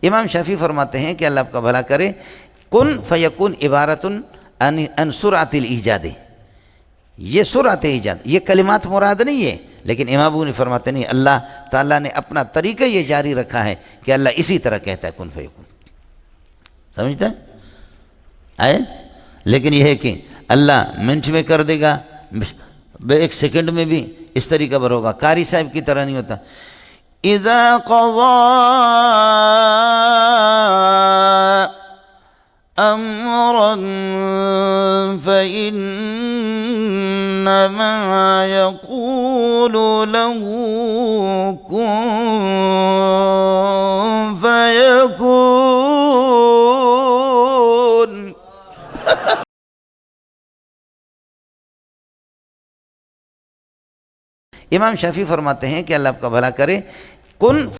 इमाम शाफी फरमाते हैं कि अल्लाह आपका भला करे, कुन फ़यकुन इबारतुन अन सुरातिल ईजाद, ये सुरात ईजाद, ये कलिमात मुराद नहीं है, लेकिन इमाम अबू ने फरमाते नहीं, अल्लाह ताला ने अपना तरीक़ा ये जारी रखा है कि अल्लाह इसी तरह कहता है कुन फ़यकुन। समझते हैं आए? लेकिन यह है कि अल्लाह मिनट में कर देगा, एक सेकंड में भी इस तरीका पर होगा। कारी साहब की तरह नहीं होता। इज़ा क़ज़ा अम्रन फ़इन्नमा यक़ूलु लहू कुन फ़यकुन। इमाम शाफी फरमाते हैं कि अल्लाह आपका भला करे, कुन